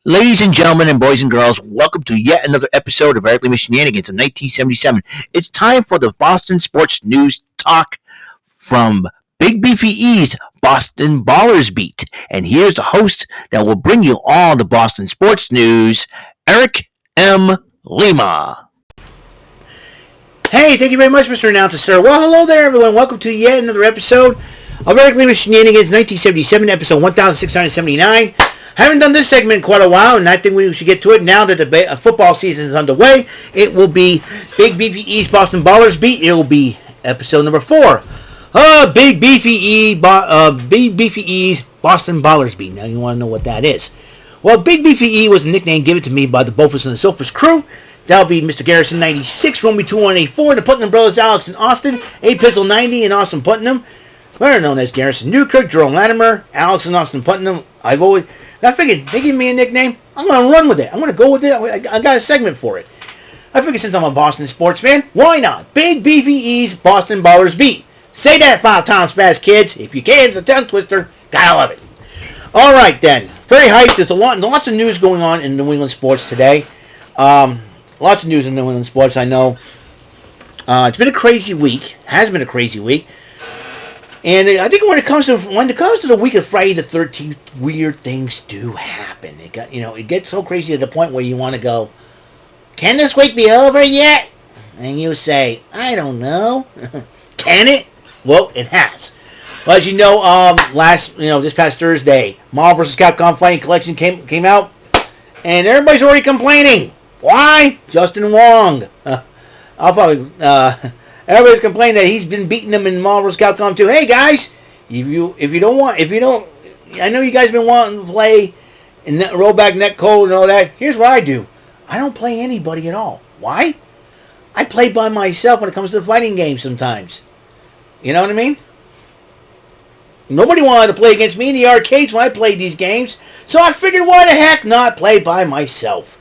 Ladies and gentlemen and boys and girls, welcome to yet another episode of Red Lima Shenanigans of 1977. It's time for the Boston Sports News Talk from Big Beefy E's Boston Ballers Beat. And here's the host that will bring you all the Boston sports news, Eric M. Lima. Hey, thank you very much, Mr. Announcer, sir. Well, hello there, everyone. Welcome to yet another episode of Eric Lima Shenanigans, 1977, episode 1679. Haven't done this segment in quite a while, and I think we should get to it now that the football season is underway. It will be Big Beefy E's Boston Ballers Beat. It will be episode number 4. Big Beefy E's Boston Ballers Beat. Now you want to know what that is. Well, Big Beefy E was a nickname given to me by the Bofus and the Sophus crew. That'll be Mr. Garrison 96, Romy 2184, the Putnam Brothers, Alex and Austin, A Pizzle 90 and Austin Putnam. Better known as Garrison Newkirk, Jerome Latimer, Alex and Austin Putnam. I figured they give me a nickname. I'm going to run with it. I'm going to go with it. I got a segment for it. I figured since I'm a Boston sports fan, why not? Big Beefy E's Boston Ballers Beat. Say that 5 times fast, kids. If you can, it's a tongue twister. Gotta love it. All right, then. Very hyped. There's lots of news going on in New England sports today. Lots of news in New England sports, I know. It's been a crazy week. Has been a crazy week. And I think when it comes to the week of Friday the 13th, weird things do happen. It gets so crazy to the point where you want to go, can this week be over yet? And you say, I don't know. Can it? Well, it has. Well, as you know, this past Thursday, Marvel vs. Capcom Fighting Collection came out, and everybody's already complaining. Why? Justin Wong. Everybody's complaining that he's been beating them in Marvel vs. Capcom 2. Hey guys, I know you guys have been wanting to play in rollback netcode and all that. Here's what I do. I don't play anybody at all. Why? I play by myself when it comes to the fighting games sometimes. You know what I mean? Nobody wanted to play against me in the arcades when I played these games, so I figured why the heck not play by myself.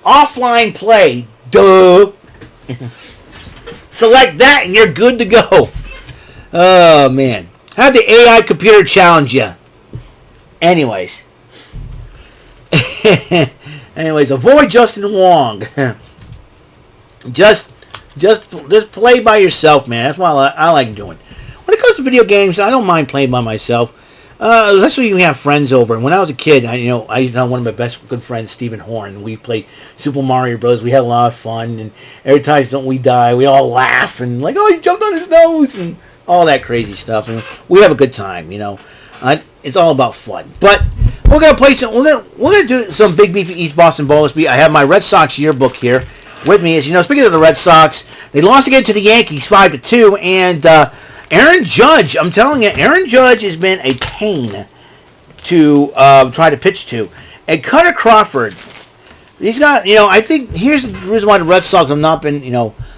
Offline play. Duh. Select that and you're good to go. Oh, man. How'd the AI computer challenge you? Anyways, avoid Justin Wong. Just play by yourself, man. That's what I like doing. When it comes to video games, I don't mind playing by myself. Especially when you have friends over. And when I was a kid, I know one of my best good friends, Stephen Horn. We played Super Mario Bros. We had a lot of fun, and every time we die, we all laugh and like, oh, he jumped on his nose and all that crazy stuff. And we have a good time, It's all about fun. But we're gonna play some. We're gonna do some Big Beefy East Boston Ballers Beat. I have my Red Sox yearbook here with me. As you know, speaking of the Red Sox, they lost again to the Yankees 5-2, and Aaron Judge, I'm telling you, Aaron Judge has been a pain to try to pitch to. And Cutter Crawford, he's got, I think here's the reason why the Red Sox have not been,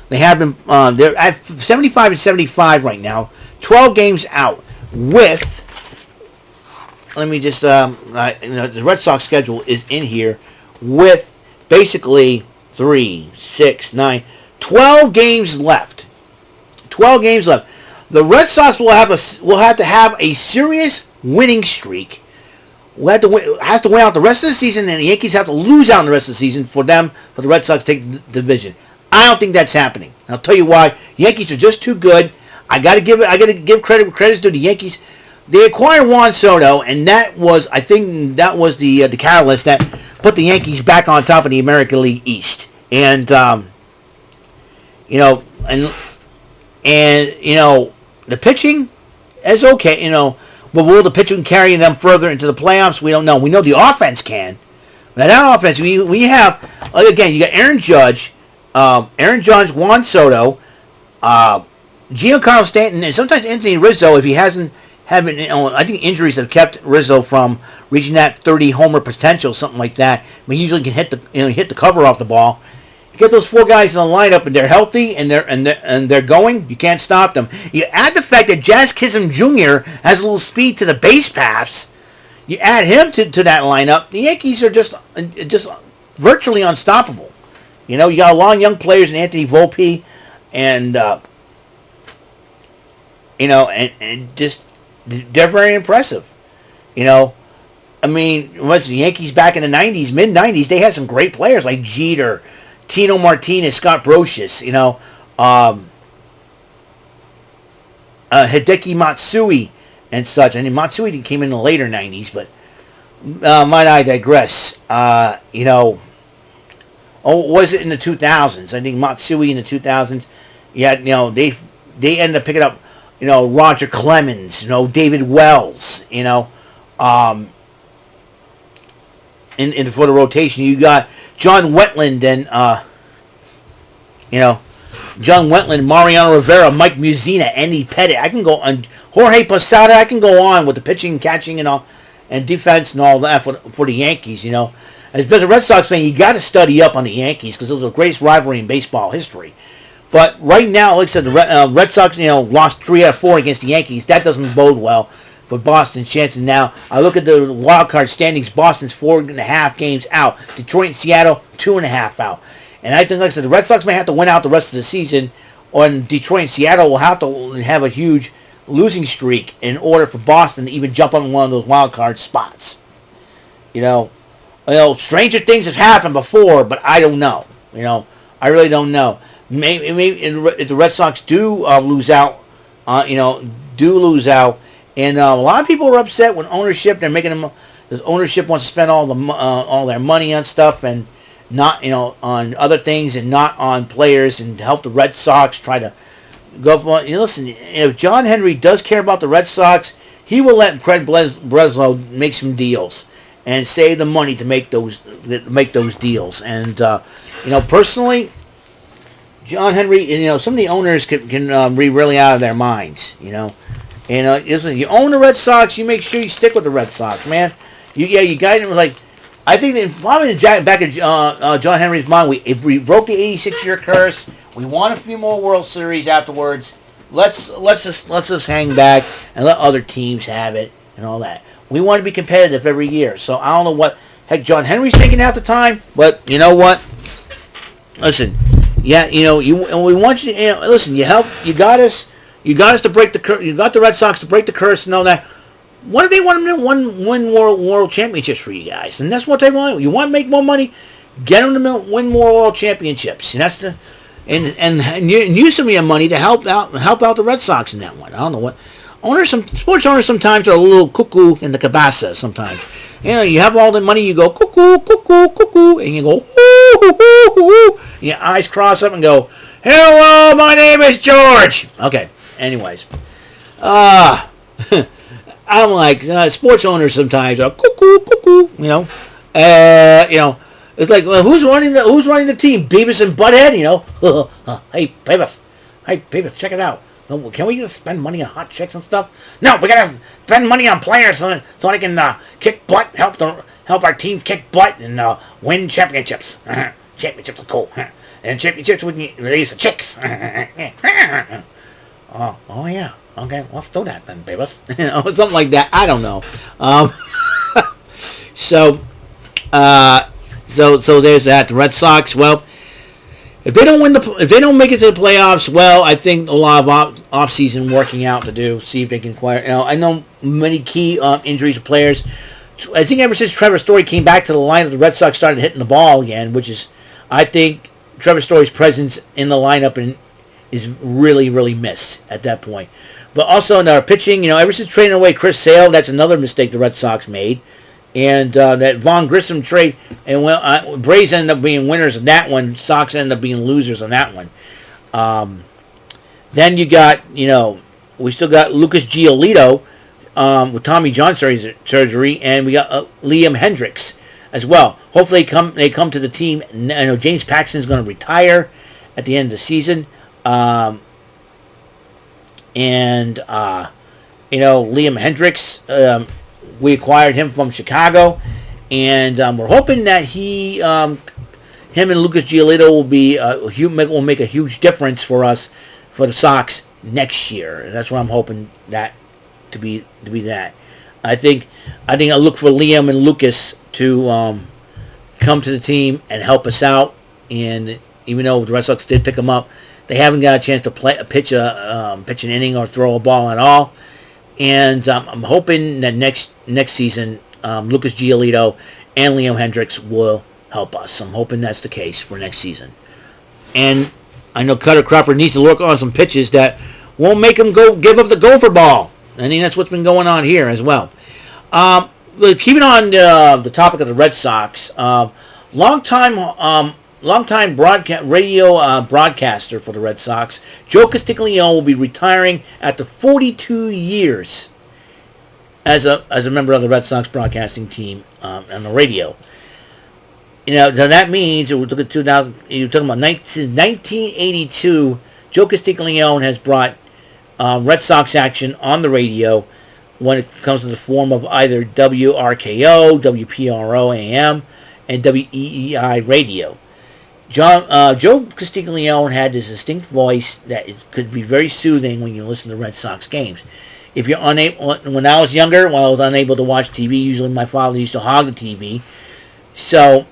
they have been, they're at 75-75 right now, 12 games out with, let me just, the Red Sox schedule is in here with basically 3, 6, 9, 12 games left. 12 games left. The Red Sox will have to have a serious winning streak. Has to win out the rest of the season, and the Yankees have to lose out in the rest of the season for the Red Sox to take the division. I don't think that's happening. I'll tell you why. The Yankees are just too good. I got to give credit to the Yankees. They acquired Juan Soto, and I think that was the catalyst that put the Yankees back on top of the American League East. And the pitching is okay, but will the pitching carry them further into the playoffs? We don't know. We know the offense can. Now that offense, we have, again, you got Aaron Judge, Juan Soto, Giancarlo Stanton, and sometimes Anthony Rizzo, if he hasn't had, I think injuries have kept Rizzo from reaching that 30 homer potential, something like that. He usually can hit the cover off the ball. You get those 4 guys in the lineup, and they're healthy, and they're going. You can't stop them. You add the fact that Jazz Chisholm Jr. has a little speed to the base paths. You add him to that lineup. The Yankees are just virtually unstoppable. You got a lot of young players in Anthony Volpe, and and just they're very impressive. I mean, what's the Yankees back in the 90s, mid-90s, they had some great players like Jeter, Tino Martinez, Scott Brocious, Hideki Matsui and such. I mean, Matsui came in the later 90s, but might I digress. Was it in the 2000s? I think Matsui in the 2000s. Yeah, they ended up picking up, Roger Clemens, David Wells, for the rotation. You got John Wetland and John Wetland, Mariano Rivera, Mike Mussina, Andy Pettit. I can go on Jorge Posada. I can go on with the pitching, catching, and all, and defense and all that for the Yankees. As a Red Sox fan, you got to study up on the Yankees because it was the greatest rivalry in baseball history. But right now, like I said, the Red Sox, lost 3 out of 4 against the Yankees. That doesn't bode well for Boston's chances now. I look at the wild card standings. Boston's 4.5 games out. Detroit and Seattle 2.5 out. And I think, like I said, the Red Sox may have to win out the rest of the season, or Detroit and Seattle will have to have a huge losing streak in order for Boston to even jump on one of those wild card spots. Stranger things have happened before, but I don't know. I really don't know. Maybe if the Red Sox do lose out, and a lot of people are upset when ownership. They're making them. This ownership wants to spend all their money on stuff and not on other things and not on players and help the Red Sox try to go. Listen, if John Henry does care about the Red Sox, he will let Craig Breslow make some deals and save the money to make those deals. And personally, John Henry, some of the owners can be really out of their minds. Listen, you own the Red Sox, you make sure you stick with the Red Sox, man. You guys like. I think that probably back in John Henry's mind, we broke the 86-year curse. We won a few more World Series afterwards. Let's just hang back and let other teams have it and all that. We want to be competitive every year. So I don't know what heck John Henry's thinking at the time, but you know what? Listen, yeah, we want you to listen. You got us to break the curse. You got the Red Sox to break the curse and all that. What do they want them to win world championships for you guys? And that's what they want. You want to make more money? Get them to win more world championships. And that's and use some of your money to help out the Red Sox in that one. I don't know what sports owners sometimes are a little cuckoo in the cabasa. Sometimes you have all the money, you go cuckoo, cuckoo, cuckoo, and you go hoo, hoo, hoo, hoo. Your eyes cross up and go, hello, my name is George. Okay. Anyways, I'm like sports owners sometimes are cuckoo, cuckoo. It's like who's running the team? Beavis and Butthead. Hey Beavis, check it out. Can we just spend money on hot chicks and stuff? No, we gotta spend money on players so they can kick butt, help our team kick butt and win championships. Championships are cool, and championships with these chicks. Oh yeah. Okay, let's do that then, Beavis. Something like that. I don't know. So there's that. The Red Sox. Well, if they don't make it to the playoffs, well, I think a lot of off-season working out to do. See if they can acquire. I know many key injuries to players. I think ever since Trevor Story came back to the lineup, the Red Sox started hitting the ball again, which is, I think, Trevor Story's presence in the lineup is really, really missed at that point. But also in our pitching, ever since trading away Chris Sale, that's another mistake the Red Sox made. And that Von Grissom trade, and Braves ended up being winners on that one. Sox ended up being losers on that one. Then you got, we still got Lucas Giolito with Tommy John surgery, and we got Liam Hendricks as well. Hopefully they come to the team. I know James Paxton is going to retire at the end of the season. Liam Hendricks, we acquired him from Chicago, and we're hoping that him and Lucas Giolito will make a huge difference for us for the Sox next year. And that's what I'm hoping that to be that. I think I look for Liam and Lucas to come to the team and help us out. And even though the Red Sox did pick them up, they haven't got a chance to pitch an inning or throw a ball at all. And I'm hoping that next season Lucas Giolito and Liam Hendricks will help us. I'm hoping that's the case for next season. And I know Cutter Crawford needs to work on some pitches that won't make him go give up the gopher ball. I think that's what's been going on here as well. Keeping on the topic of the Red Sox, longtime radio broadcaster for the Red Sox, Joe Castiglione, will be retiring after 42 years as a member of the Red Sox broadcasting team on the radio. So that means, we're looking at 2000, you're talking about 1982, Joe Castiglione has brought Red Sox action on the radio when it comes to the form of either WRKO, WPRO AM, and WEEI radio. Joe Castiglione had this distinct voice that could be very soothing when you listen to Red Sox games. If you're unable, when I was younger, when I was unable to watch TV, usually my father used to hog the TV. So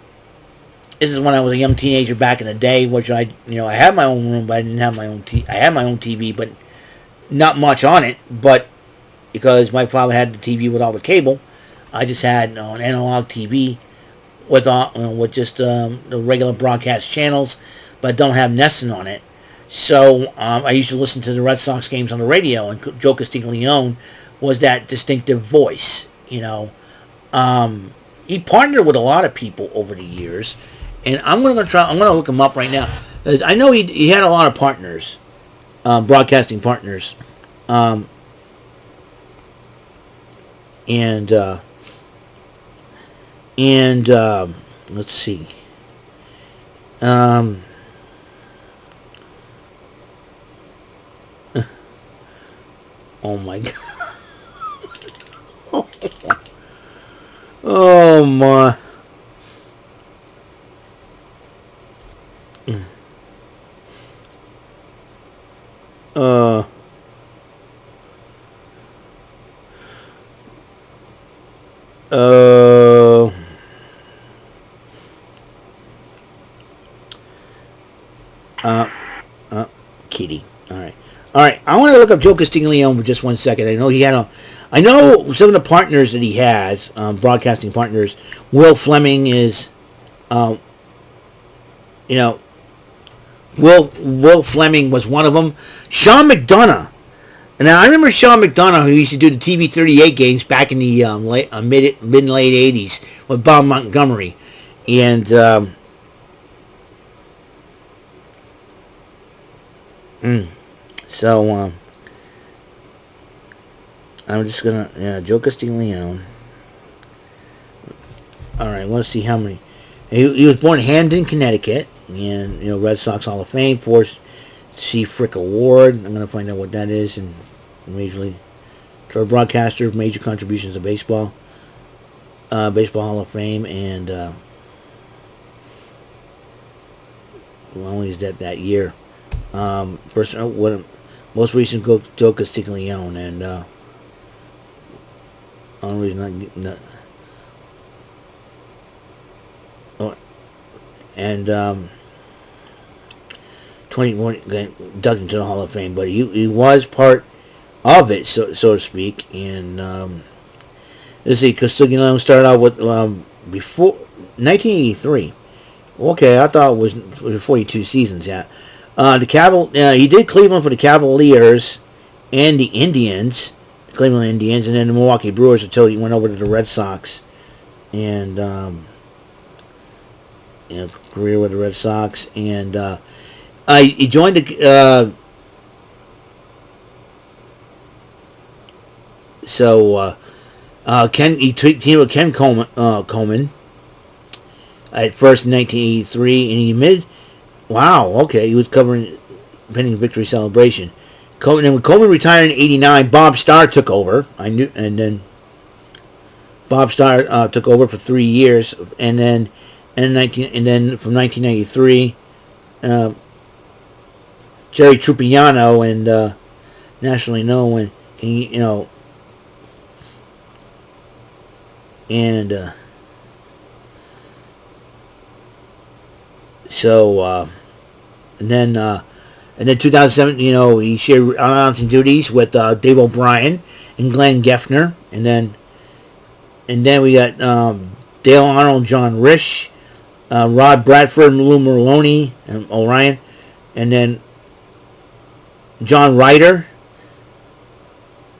this is when I was a young teenager back in the day, which I had my own room, but I didn't have my own I had my own TV, but not much on it. But because my father had the TV with all the cable, I just had an analog TV with just the regular broadcast channels, but don't have Nesson on it. So I used to listen to the Red Sox games on the radio, and Joe Castiglione was that distinctive voice. He partnered with a lot of people over the years, and I'm gonna look him up right now. I know he had a lot of partners, broadcasting partners, and let's see. Oh my God. Oh my. Kitty. All right. I want to look up Joe Castiglione for just 1 second. I know I know some of the partners that he has, broadcasting partners. Will Fleming is, Will Fleming was one of them. Sean McDonough. And now I remember Sean McDonough, who used to do the TV 38 games back in the mid and late 80s with Bob Montgomery, and So, I'm just gonna, Joe Castiglione. Alright, let's see how many. He was born in Hamden, Connecticut, and, Red Sox Hall of Fame, Forrest C. Frick Award. I'm gonna find out what that is, and Major League. For a broadcaster of major contributions to baseball. Baseball Hall of Fame, and, only is that year. Most recent Joe Castiglione, and only reason and 21 dug into the Hall of Fame, but he was part of it, so to speak. And let's see, Castiglione started out with before 1983. Okay, I thought it was 42 seasons. Yeah. He did Cleveland for the Cavaliers and the Indians, the Cleveland Indians, and then the Milwaukee Brewers until he went over to the Red Sox, and career with the Red Sox, and he joined the he teamed with Ken Coleman at first in 1983, and he admitted. Wow, okay, he was covering pending victory celebration. And when Coleman retired in '89, Bob Starr took over. And then Bob Starr took over for 3 years, and then from 1993, Jerry Trupiano, and nationally known, and and then 2007, he shared announcing duties with Dave O'Brien and Glenn Geffner, and then And then we got Dale Arnold, John Risch, Rod Bradford, Lou Merlone, and Orion. And then John Ryder.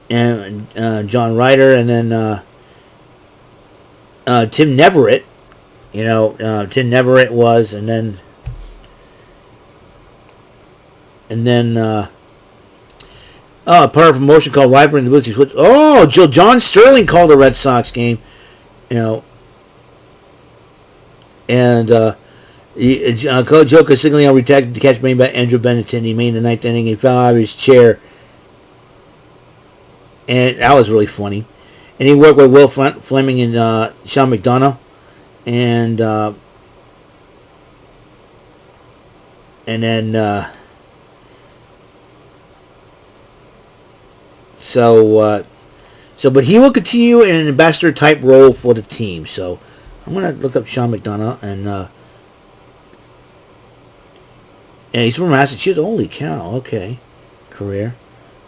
And and then Tim Neverett. Tim Neverett was, and then part of a promotion called Riper and the Boots. John Sterling called the Red Sox game, and Joe Castiglione retired to catch made by Andrew Benintendi. He made in the ninth inning. He fell out of his chair, and that was really funny. And he worked with Will Fleming and Sean McDonough, and then. But he will continue in an ambassador type role for the team. So I'm gonna look up Sean McDonough, and he's from Massachusetts. Holy cow! Okay, career.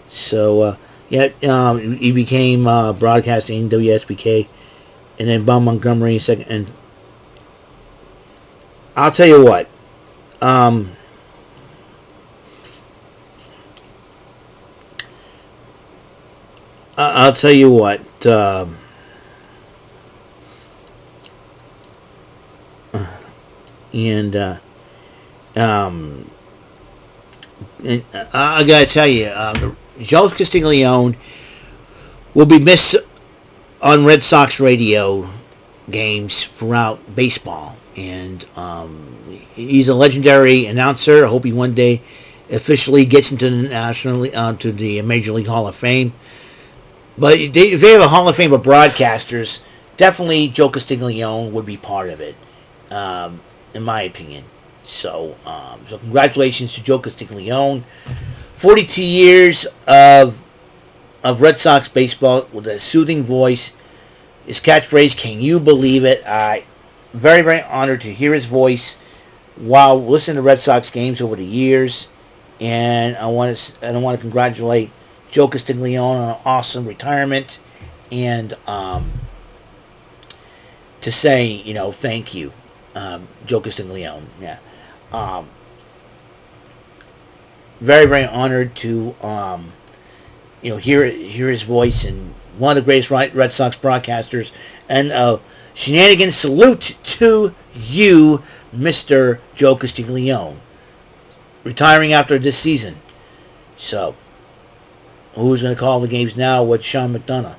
So he became broadcasting WSBK, and then Bob Montgomery second. And I'll tell you what. I'll tell you what. I gotta tell you, Joe Castiglione will be missed on Red Sox radio games throughout baseball, and he's a legendary announcer. I hope he one day officially gets into the Major League Hall of Fame. But if they have a Hall of Fame of broadcasters, definitely Joe Castiglione would be part of it, in my opinion. So congratulations to Joe Castiglione. 42 years of Red Sox baseball with a soothing voice. His catchphrase, "Can you believe it?" I very, very honored to hear his voice while listening to Red Sox games over the years, and I want to congratulate Joe Castiglione on an awesome retirement, and to say, thank you, Joe Castiglione. Yeah. Very, very honored to, hear his voice, and one of the greatest Red Sox broadcasters. And Shenanigans salute to you, Mr. Joe Castiglione, retiring after this season. So, who's going to call the games now with Sean McDonough?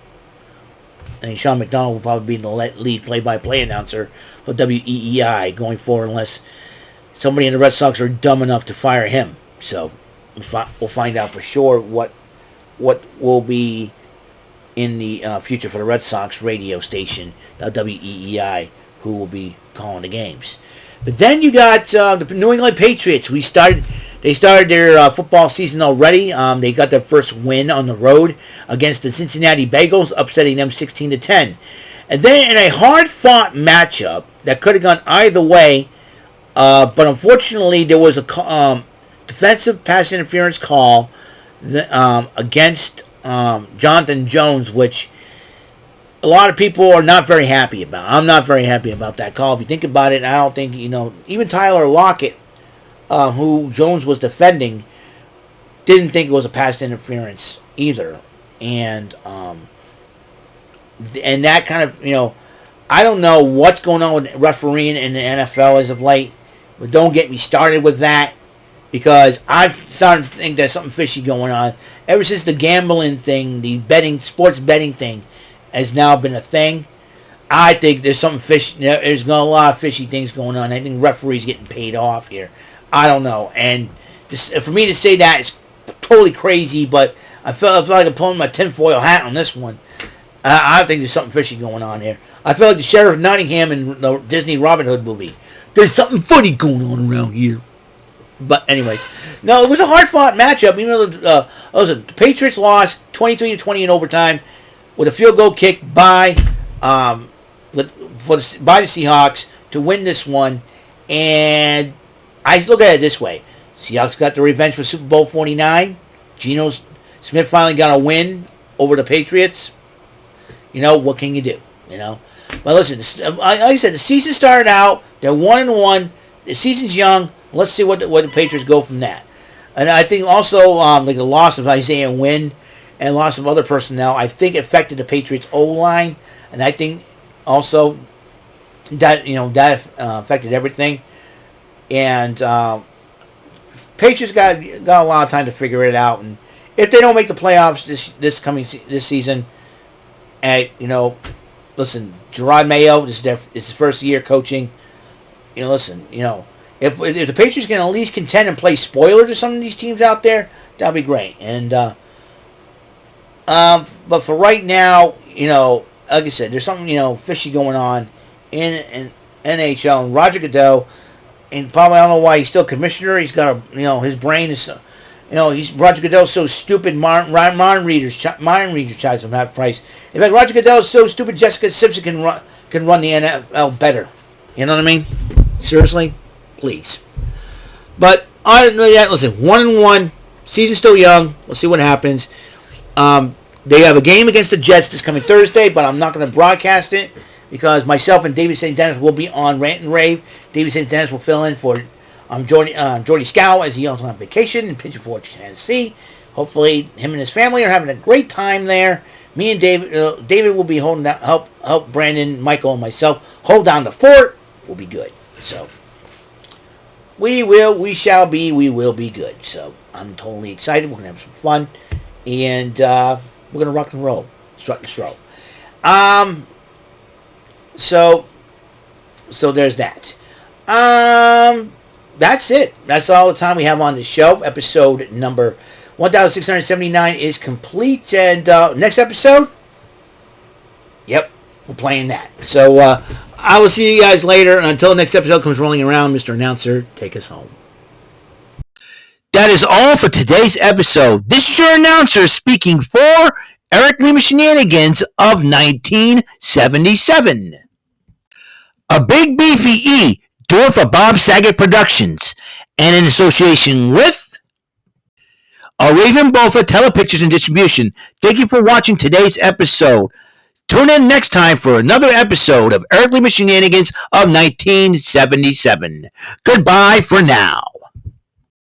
And Sean McDonough will probably be the lead play-by-play announcer for WEEI going forward, unless somebody in the Red Sox are dumb enough to fire him. So we'll find out for sure what will be in the future for the Red Sox radio station, WEEI, who will be calling the games. But then you got the New England Patriots. They started their football season already. They got their first win on the road against the Cincinnati Bengals, upsetting them 16-10. And then in a hard-fought matchup that could have gone either way, but unfortunately there was a defensive pass interference call against Jonathan Jones, which a lot of people are not very happy about. I'm not very happy about that call. If you think about it, I don't think, even Tyler Lockett, who Jones was defending, didn't think it was a pass interference either. And that kind of, I don't know what's going on with refereeing in the NFL as of late, but don't get me started with that, because I'm starting to think there's something fishy going on. Ever since the gambling thing, the sports betting thing has now been a thing, I think there's something fishy. There's a lot of fishy things going on. I think referees getting paid off here. I don't know. And for me to say that is totally crazy, but I felt like I'm pulling my tinfoil hat on this one. I think there's something fishy going on here. I feel like the Sheriff of Nottingham in the Disney Robin Hood movie. There's something funny going on around here. But anyways, no, it was a hard-fought matchup. Even though the Patriots lost 23-20 in overtime with a field goal kick by the Seahawks to win this one. And I look at it this way. Seahawks got the revenge for Super Bowl 49. Geno Smith finally got a win over the Patriots. What can you do? you know. But listen, like I said, the season started out. They're 1-1. The season's young. Let's see what the Patriots go from that. And I think also like the loss of Isaiah Wynn and loss of other personnel, I think affected the Patriots O-line, and I think also that affected everything. And Patriots got a lot of time to figure it out. And if they don't make the playoffs this season, listen, Gerard Mayo, this is his first year coaching. Listen, if the Patriots can at least contend and play spoiler to some of these teams out there, that'll be great. And but for right now, like I said, there's something fishy going on in NHL. And Roger Goodell, and probably I don't know why he's still commissioner. He's got his brain is, Roger Goodell's so stupid. Mind readers charge him half price. In fact, Roger Goodell is so stupid. Jessica Simpson can run the NFL better. You know what I mean? Seriously, please. But other than that, listen, 1-1. Season's still young. Let's see what happens. They have a game against the Jets this coming Thursday, but I'm not going to broadcast it because myself and David St. Dennis will be on Rant and Rave. David St. Dennis will fill in for Jordy Scow as he also on vacation in pitching for Tennessee. Hopefully, him and his family are having a great time there. Me and David will be holding down, help Brandon, Michael, and myself hold down the fort. We'll be good. So we will be good. So I'm totally excited. We're gonna have some fun, and we're gonna rock and roll, strut and stroll. So there's that. That's it. That's all the time we have on the show. Episode number 1679 is complete, and next episode, yep, we're playing that. So I will see you guys later, and until the next episode comes rolling around, Mr. Announcer, take us home. That is all for today's episode. This is your announcer speaking for Eric Lima Shenanigans of 1977. A Big Beefy E, doing for Bob Saget Productions, and in association with a Raven Bofa Telepictures and Distribution. Thank you for watching today's episode. Tune in next time for another episode of Eric Lima Shenanigans of 1977. Goodbye for now.